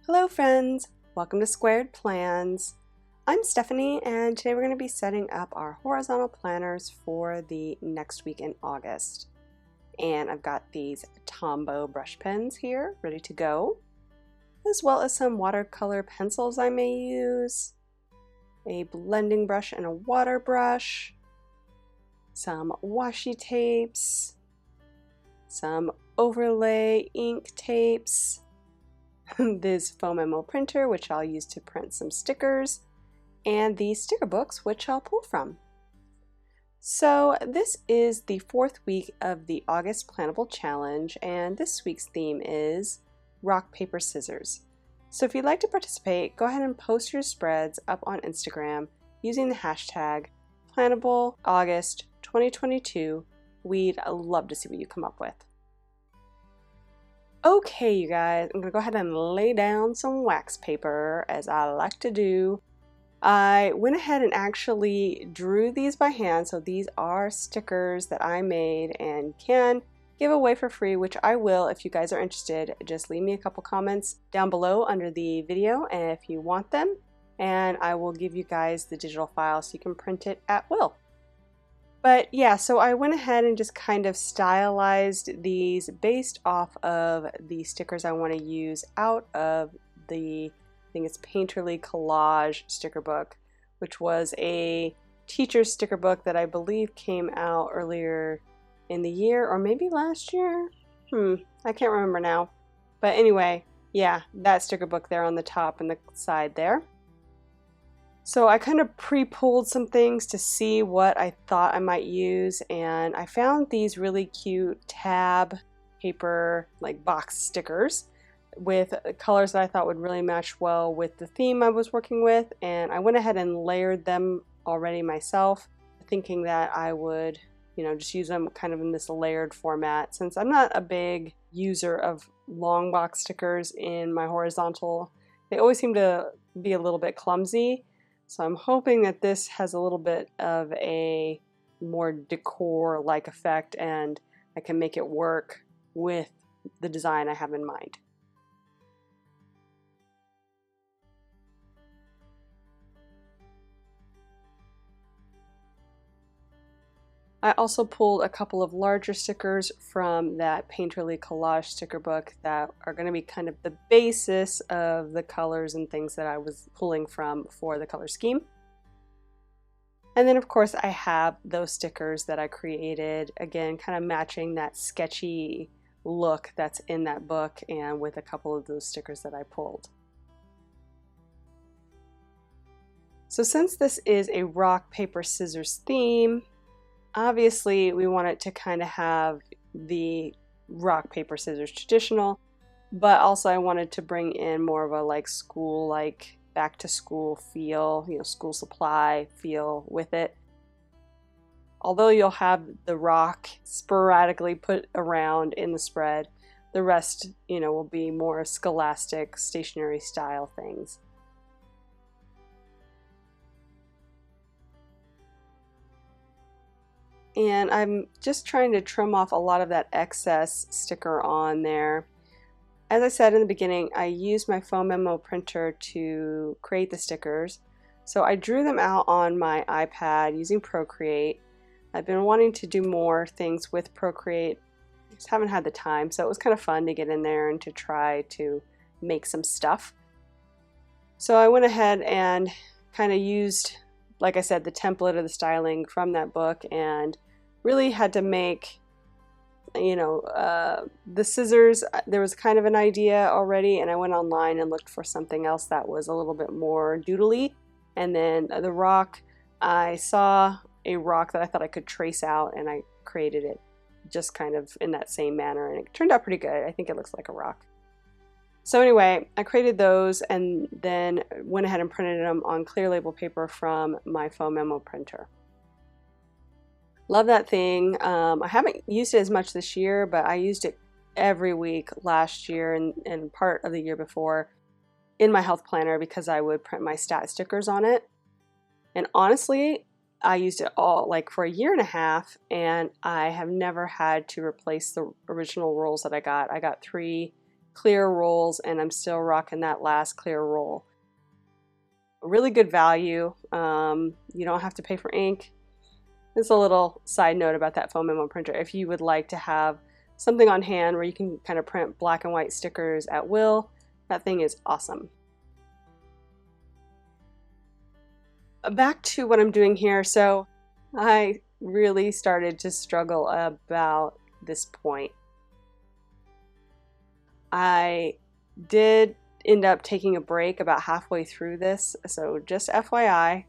Hello friends, welcome to Squared Plans. I'm Stephanie and today we're going to be setting up our horizontal planners for the next week in August. And I've got these Tombow brush pens here ready to go, as well as some watercolor pencils I may use, a blending brush and a water brush, some washi tapes, some overlay ink tapes, this foam memo printer which I'll use to print some stickers, and these sticker books which I'll pull from. So this is the fourth week of the August Plannable Challenge, and this week's theme is rock, paper, scissors. So if you'd like to participate, go ahead and post your spreads up on Instagram using the hashtag PlannableAugust2022. We'd love to see what you come up with. Okay, you guys, I'm going to go ahead and lay down some wax paper, as I like to do. I went ahead and actually drew these by hand, so these are stickers that I made and can give away for free, which I will if you guys are interested. Just leave me a couple comments down below under the video and if you want them, and I will give you guys the digital file so you can print it at will. But yeah, so I went ahead and just kind of stylized these based off of the stickers I want to use out of the, I think it's Painterly Collage sticker book, which was a teacher's sticker book that I believe came out earlier in the year, or maybe last year? I can't remember now. But anyway, yeah, that sticker book there on the top and the side there. So I kind of pre-pulled some things to see what I thought I might use, and I found these really cute tab paper, like box stickers with colors that I thought would really match well with the theme I was working with, and I went ahead and layered them already myself, thinking that I would, just use them kind of in this layered format, since I'm not a big user of long box stickers in my horizontal. They always seem to be a little bit clumsy. So I'm hoping that this has a little bit of a more decor-like effect and I can make it work with the design I have in mind. I also pulled a couple of larger stickers from that Painterly Collage sticker book that are going to be kind of the basis of the colors and things that I was pulling from for the color scheme. And then of course I have those stickers that I created, again kind of matching that sketchy look that's in that book, and with a couple of those stickers that I pulled. So since this is a rock, paper, scissors theme, obviously we want it to kind of have the rock, paper, scissors traditional, but also I wanted to bring in more of a like school, like back to school feel, school supply feel with it. Although you'll have the rock sporadically put around in the spread, the rest, will be more scholastic, stationery style things. And I'm just trying to trim off a lot of that excess sticker on there. As I said in the beginning, I used my foam memo printer to create the stickers. So I drew them out on my iPad using Procreate. I've been wanting to do more things with Procreate, just haven't had the time, so it was kind of fun to get in there and to try to make some stuff. So I went ahead and kind of used, like I said, the template or the styling from that book, and really had to make, the scissors. There was kind of an idea already, and I went online and looked for something else that was a little bit more doodly. And then the rock, I saw a rock that I thought I could trace out, and I created it just kind of in that same manner, and it turned out pretty good. I think it looks like a rock. So anyway, I created those and then went ahead and printed them on clear label paper from my foam memo printer. Love that thing. I haven't used it as much this year, but I used it every week last year and part of the year before in my health planner because I would print my stat stickers on it. And honestly, I used it all like for a year and a half, and I have never had to replace the original rolls that I got. I got 3 clear rolls, and I'm still rocking that last clear roll. Really good value. You don't have to pay for ink. It's a little side note about that foam memo printer. If you would like to have something on hand where you can kind of print black and white stickers at will, that thing is awesome. Back to what I'm doing here. So I really started to struggle about this point. I did end up taking a break about halfway through this, so just FYI,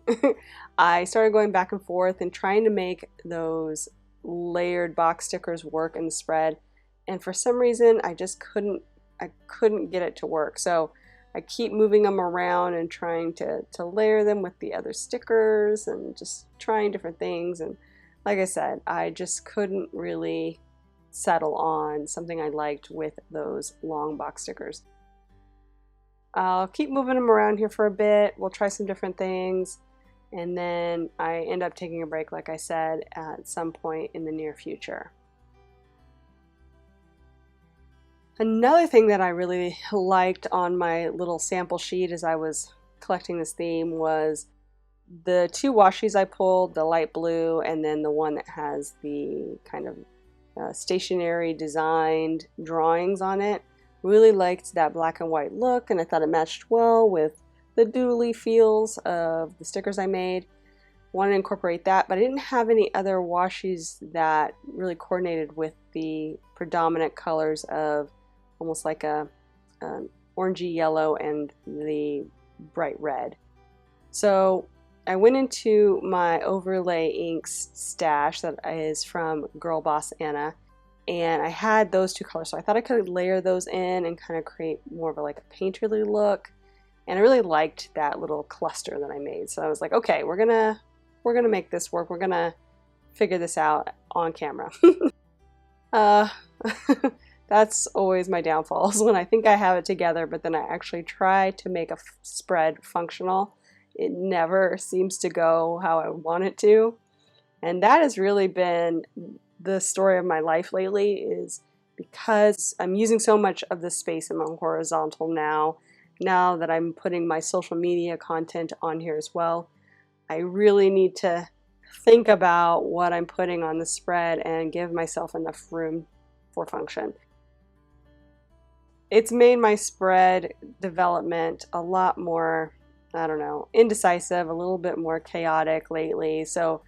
I started going back and forth and trying to make those layered box stickers work in the spread, and for some reason I just couldn't get it to work. So I keep moving them around and trying to layer them with the other stickers and just trying different things, and like I said, I just couldn't really settle on something I liked with those long box stickers. I'll keep moving them around here for a bit. We'll try some different things, and then I end up taking a break, like I said, at some point in the near future. Another thing that I really liked on my little sample sheet as I was collecting this theme was the two washis I pulled, the light blue and then the one that has the kind of stationary designed drawings on it. Really liked that black and white look, and I thought it matched well with the doodly feels of the stickers I made. Wanted to incorporate that, but I didn't have any other washis that really coordinated with the predominant colors of almost like an orangey yellow and the bright red. So I went into my overlay inks stash that is from Girl Boss Anna, and I had those two colors, so I thought I could layer those in and kind of create more of like a painterly look. And I really liked that little cluster that I made, so I was like, okay, we're gonna make this work. We're gonna figure this out on camera. That's always my downfalls, when I think I have it together, but then I actually try to make a spread functional. It never seems to go how I want it to, and that has really been the story of my life lately, is because I'm using so much of the space in my horizontal now that I'm putting my social media content on here as well. I really need to think about what I'm putting on the spread and give myself enough room for function. It's made my spread development a lot more, I don't know, indecisive, a little bit more chaotic lately. So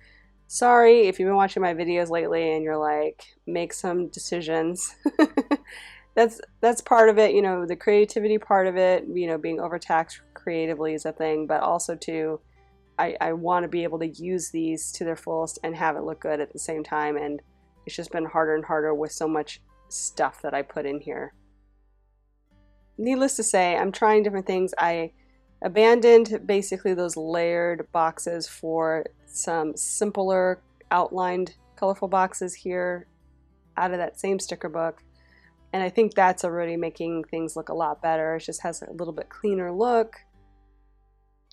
sorry if you've been watching my videos lately and you're like, make some decisions. That's part of it, you know, the creativity part of it, you know, being overtaxed creatively is a thing, but also too, I want to be able to use these to their fullest and have it look good at the same time, and it's just been harder and harder with so much stuff that I put in here. Needless to say, I'm trying different things. I abandoned basically those layered boxes for some simpler outlined colorful boxes here out of that same sticker book, and I think that's already making things look a lot better. It just has a little bit cleaner look.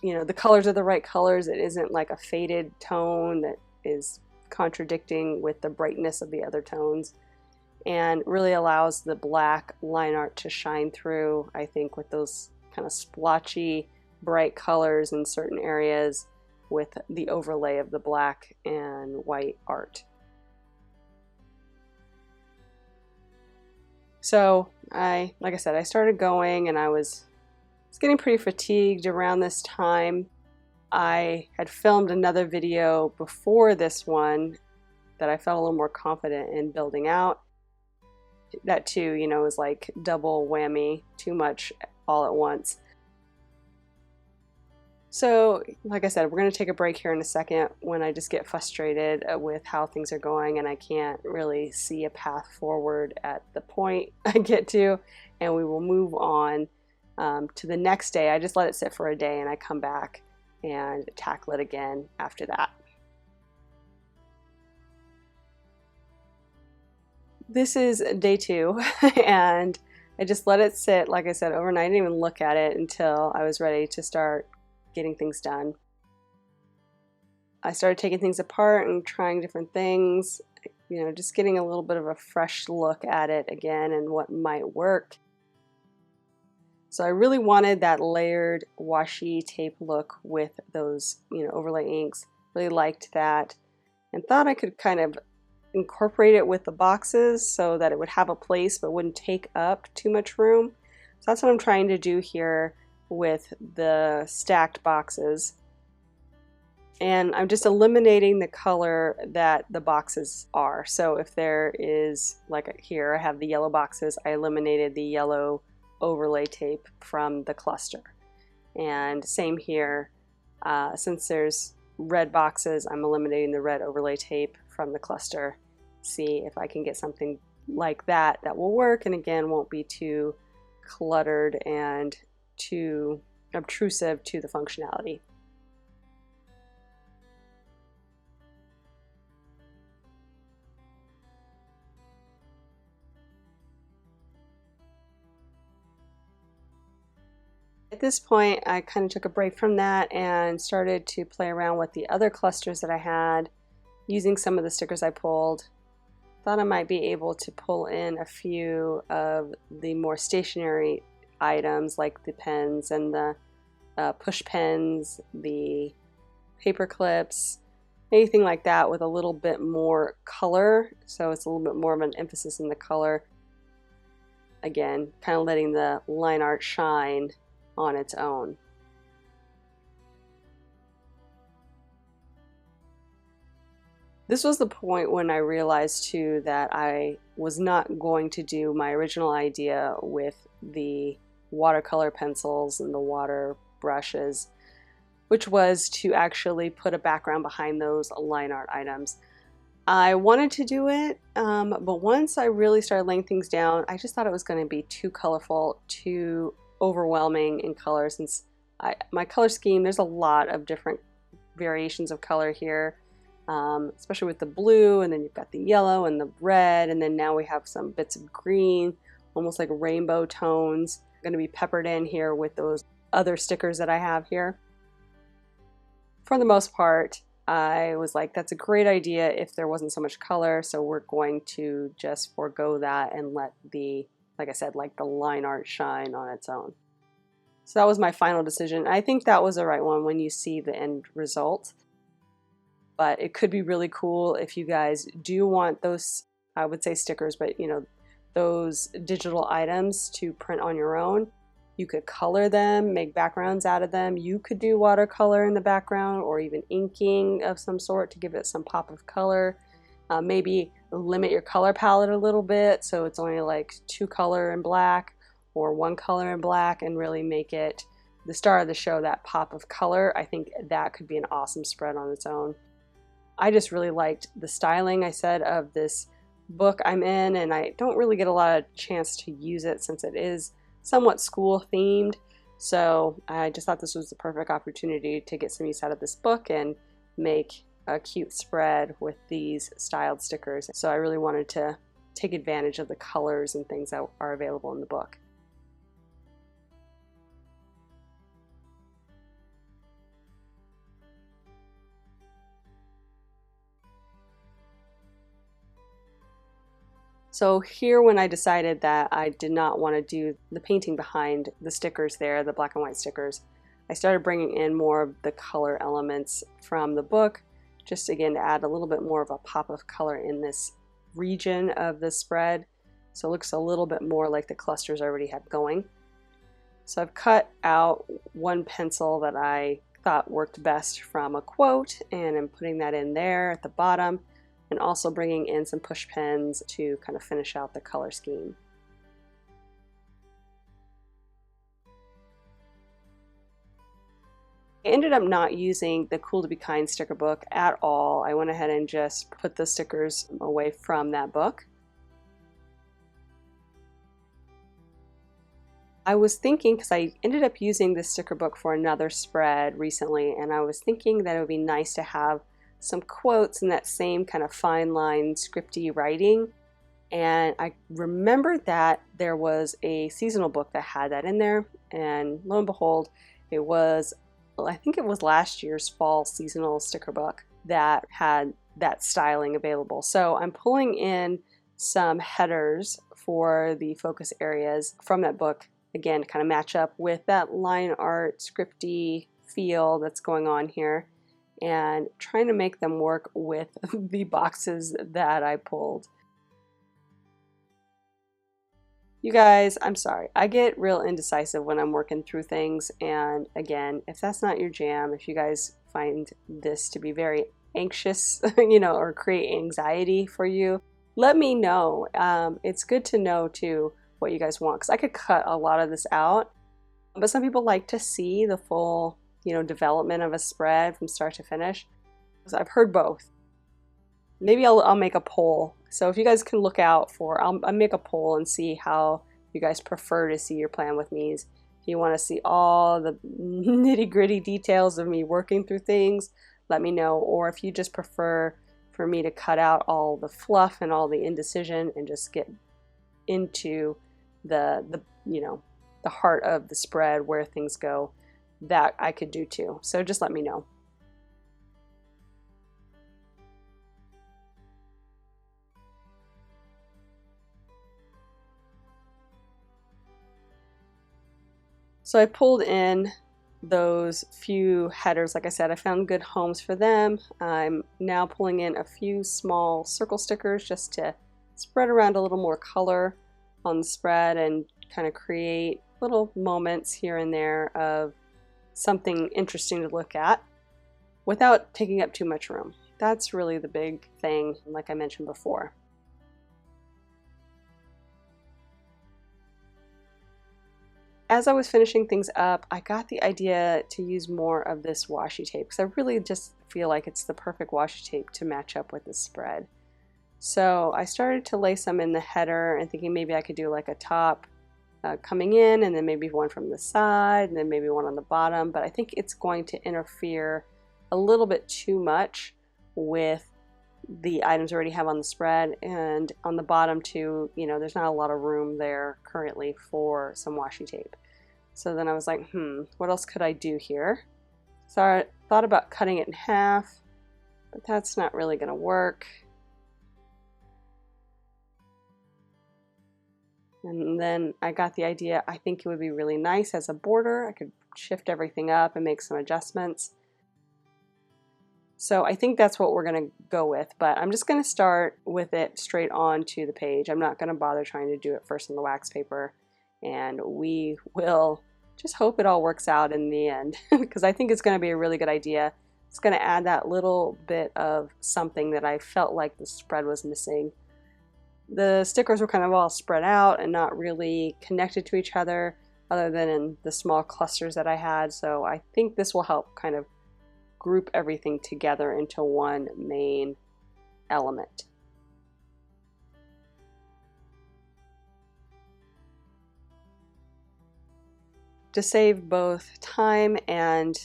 You know, the colors are the right colors. It isn't like a faded tone that is contradicting with the brightness of the other tones, and really allows the black line art to shine through, I think, with those kind of splotchy bright colors in certain areas with the overlay of the black and white art. So like I said, I started going, and I was getting pretty fatigued around this time. I had filmed another video before this one that I felt a little more confident in building out. That too, you know, was like double whammy, too much all at once. So, like I said, we're going to take a break here in a second when I just get frustrated with how things are going and I can't really see a path forward at the point I get to, and we will move on to the next day. I just let it sit for a day and I come back and tackle it again after that. This is day 2 and I just let it sit, like I said, overnight. I didn't even look at it until I was ready to start getting things done. I started taking things apart and trying different things, you know, just getting a little bit of a fresh look at it again and what might work. So I really wanted that layered washi tape look with those, overlay inks. Really liked that and thought I could kind of incorporate it with the boxes so that it would have a place but wouldn't take up too much room. So that's what I'm trying to do here with the stacked boxes. And I'm just eliminating the color that the boxes are. So if there is, like here, I have the yellow boxes, I eliminated the yellow overlay tape from the cluster. And same here, since there's red boxes, I'm eliminating the red overlay tape from the cluster. See if I can get something like that that will work, and again won't be too cluttered and too obtrusive to the functionality. At this point, I kind of took a break from that and started to play around with the other clusters that I had using some of the stickers I pulled. Thought I might be able to pull in a few of the more stationary items like the pens and the push pens, the paper clips, anything like that with a little bit more color. So it's a little bit more of an emphasis in the color. Again, kind of letting the line art shine on its own. This was the point when I realized too that I was not going to do my original idea with the watercolor pencils and the water brushes, which was to actually put a background behind those line art items. I wanted to do it, but once I really started laying things down, I just thought it was going to be too colorful, too overwhelming in color. Since my color scheme, there's a lot of different variations of color here, especially with the blue, and then you've got the yellow and the red, and then now we have some bits of green, almost like rainbow tones, going to be peppered in here with those other stickers that I have here. For the most part, I was like, that's a great idea if there wasn't so much color, so we're going to just forego that and let the, like I said, like the line art shine on its own. So that was my final decision. I think that was the right one when you see the end result. But it could be really cool if you guys do want those, I would say stickers, but those digital items to print on your own. You could color them, make backgrounds out of them. You could do watercolor in the background or even inking of some sort to give it some pop of color. Maybe limit your color palette a little bit so it's only like 2 color in black or 1 color in black, and really make it the star of the show, that pop of color. I think that could be an awesome spread on its own. I just really liked the styling, I said, of this book I'm in, and I don't really get a lot of chance to use it since it is somewhat school themed. So I just thought this was the perfect opportunity to get some use out of this book and make a cute spread with these styled stickers. So I really wanted to take advantage of the colors and things that are available in the book. So here, when I decided that I did not want to do the painting behind the stickers there, the black and white stickers, I started bringing in more of the color elements from the book, just again to add a little bit more of a pop of color in this region of the spread. So it looks a little bit more like the clusters I already have going. So I've cut out one pencil that I thought worked best from a quote, and I'm putting that in there at the bottom, and also bringing in some push pens to kind of finish out the color scheme. I ended up not using the Cool to Be Kind sticker book at all. I went ahead and just put the stickers away from that book. I was thinking, because I ended up using this sticker book for another spread recently, and I was thinking that it would be nice to have some quotes in that same kind of fine line scripty writing. And I remembered that there was a seasonal book that had that in there, and lo and behold, it was, I think it was last year's fall seasonal sticker book that had that styling available. So I'm pulling in some headers for the focus areas from that book again, kind of match up with that line art scripty feel that's going on here, and trying to make them work with the boxes that I pulled. You guys, I'm sorry. I get real indecisive when I'm working through things, and again, if that's not your jam, if you guys find this to be very anxious, you know, or create anxiety for you, let me know. It's good to know too what you guys want, because I could cut a lot of this out, but some people like to see the full, you know, development of a spread from start to finish. So I've heard both. Maybe I'll make a poll. So if you guys can look out for, I'll make a poll and see how you guys prefer to see your plan with me's. If you want to see all the nitty gritty details of me working through things, let me know. Or if you just prefer for me to cut out all the fluff and all the indecision and just get into the you know, the heart of the spread, where things go, that I could do too. So just let me know. So I pulled in those few headers. Like I said, I found good homes for them. I'm now pulling in a few small circle stickers just to spread around a little more color on the spread and kind of create little moments here and there of something interesting to look at without taking up too much room. That's really the big thing, like I mentioned before. As I was finishing things up, I got the idea to use more of this washi tape, because I really just feel like it's the perfect washi tape to match up with the spread. So I started to lay some in the header and thinking maybe I could do like a top coming in, and then maybe one from the side, and then maybe one on the bottom, but I think it's going to interfere a little bit too much with the items I already have on the spread, and on the bottom too, you know, there's not a lot of room there currently for some washi tape. So then I was like, what else could I do here? So I thought about cutting it in half, but that's not really going to work. And then I got the idea, I think it would be really nice as a border. I could shift everything up and make some adjustments. So I think that's what we're going to go with, but I'm just going to start with it straight onto the page. I'm not going to bother trying to do it first on the wax paper, and we will just hope it all works out in the end, because I think it's going to be a really good idea. It's going to add that little bit of something that I felt like the spread was missing. The stickers were kind of all spread out and not really connected to each other than in the small clusters that I had, so I think this will help kind of group everything together into one main element. To save both time and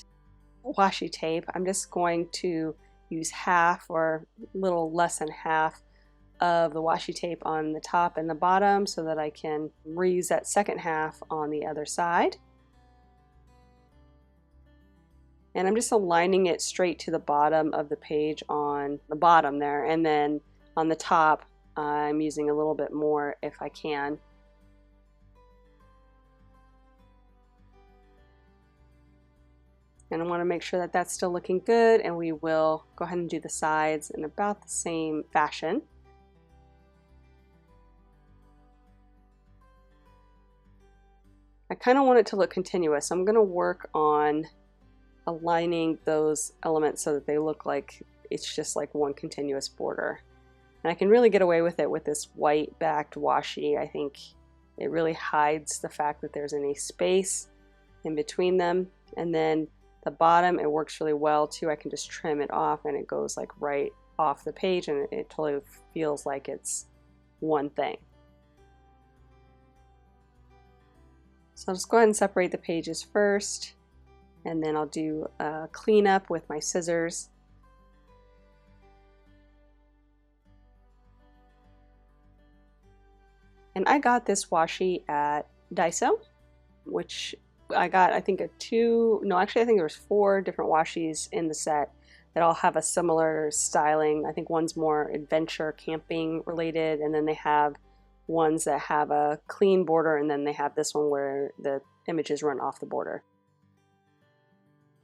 washi tape, I'm just going to use half or a little less than half of the washi tape on the top and the bottom so that I can reuse that second half on the other side. And I'm just aligning it straight to the bottom of the page on the bottom there, and then on the top I'm using a little bit more if I can. And I want to make sure that that's still looking good, and we will go ahead and do the sides in about the same fashion. I kind of want it to look continuous, so I'm going to work on aligning those elements so that they look like it's just like one continuous border. And I can really get away with it with this white backed washi. I think it really hides the fact that there's any space in between them. And then the bottom, it works really well too. I can just trim it off and it goes like right off the page, and it totally feels like it's one thing. So I'll just go ahead and separate the pages first, and then I'll do a cleanup with my scissors. And I got this washi at Daiso, which I got, I think, I think there was 4 different washis in the set that all have a similar styling. I think one's more adventure camping related, and then they have ones that have a clean border, and then they have this one where the images run off the border.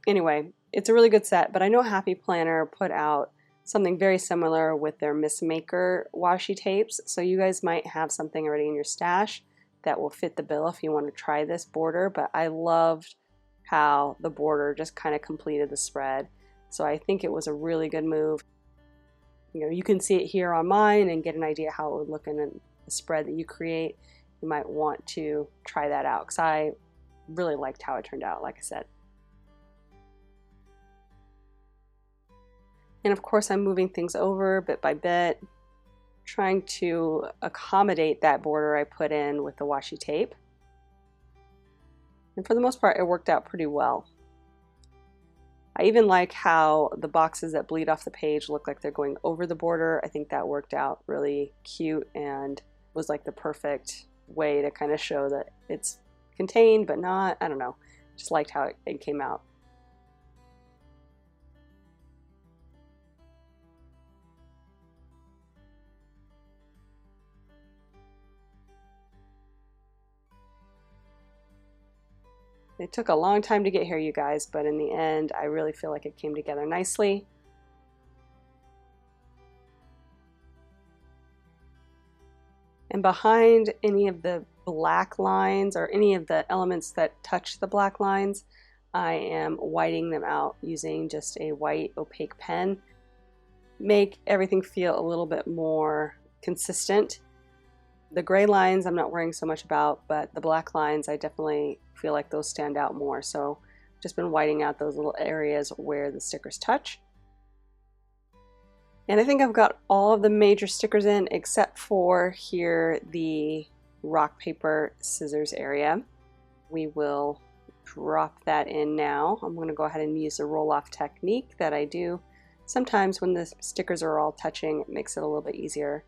Anyway, it's a really good set, but I know Happy Planner put out something very similar with their Miss Maker washi tapes, so you guys might have something already in your stash that will fit the bill if you want to try this border. But I loved how the border just kind of completed the spread, so I think it was a really good move. You know, you can see it here on mine and get an idea how it would look in a spread that you create. You might want to try that out because I really liked how it turned out, like I said. And of course I'm moving things over bit by bit, trying to accommodate that border I put in with the washi tape. And for the most part it worked out pretty well. I even like how the boxes that bleed off the page look like they're going over the border. I think that worked out really cute and was like the perfect way to kind of show that it's contained but not. I don't know, just liked how it came out. It took a long time to get here, you guys, but in the end, I really feel like it came together nicely. And behind any of the black lines or any of the elements that touch the black lines, I am whiting them out using just a white opaque pen. Make everything feel a little bit more consistent. The gray lines I'm not worrying so much about, but the black lines I definitely feel like those stand out more. So just been whiting out those little areas where the stickers touch. And I think I've got all of the major stickers in except for here the rock, paper, scissors area. We will drop that in now. I'm going to go ahead and use the roll-off technique that I do sometimes when the stickers are all touching. It makes it a little bit easier.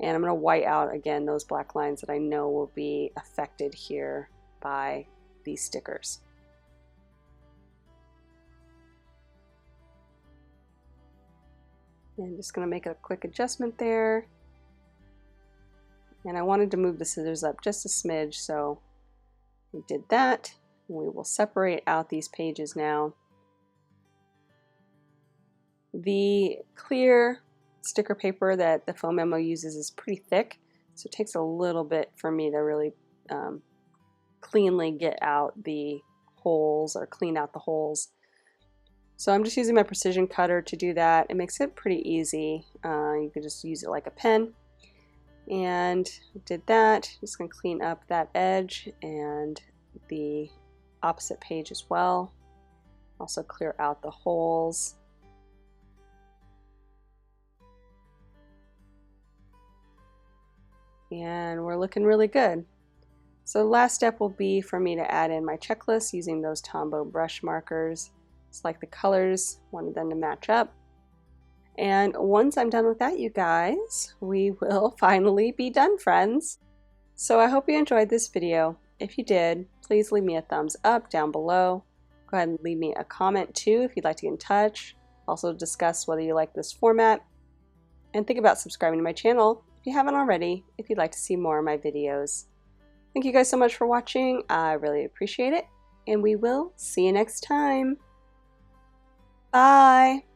And I'm going to white out again those black lines that I know will be affected here by these stickers. And I'm just going to make a quick adjustment there. And I wanted to move the scissors up just a smidge, so we did that. We will separate out these pages now. The clear sticker paper that the foam memo uses is pretty thick, so it takes a little bit for me to really cleanly get out the holes or clean out the holes. So I'm just using my precision cutter to do that. It makes it pretty easy. You can just use it like a pen. And did that. Just going to clean up that edge and the opposite page as well. Also clear out the holes. And we're looking really good. So the last step will be for me to add in my checklist using those Tombow brush markers. Select the colors, wanted them to match up. And once I'm done with that, you guys, we will finally be done, friends. So I hope you enjoyed this video. If you did, please leave me a thumbs up down below. Go ahead and leave me a comment too if you'd like to get in touch. Also discuss whether you like this format. And think about subscribing to my channel if you haven't already, if you'd like to see more of my videos. Thank you guys so much for watching. I really appreciate it. And we will see you next time. Bye.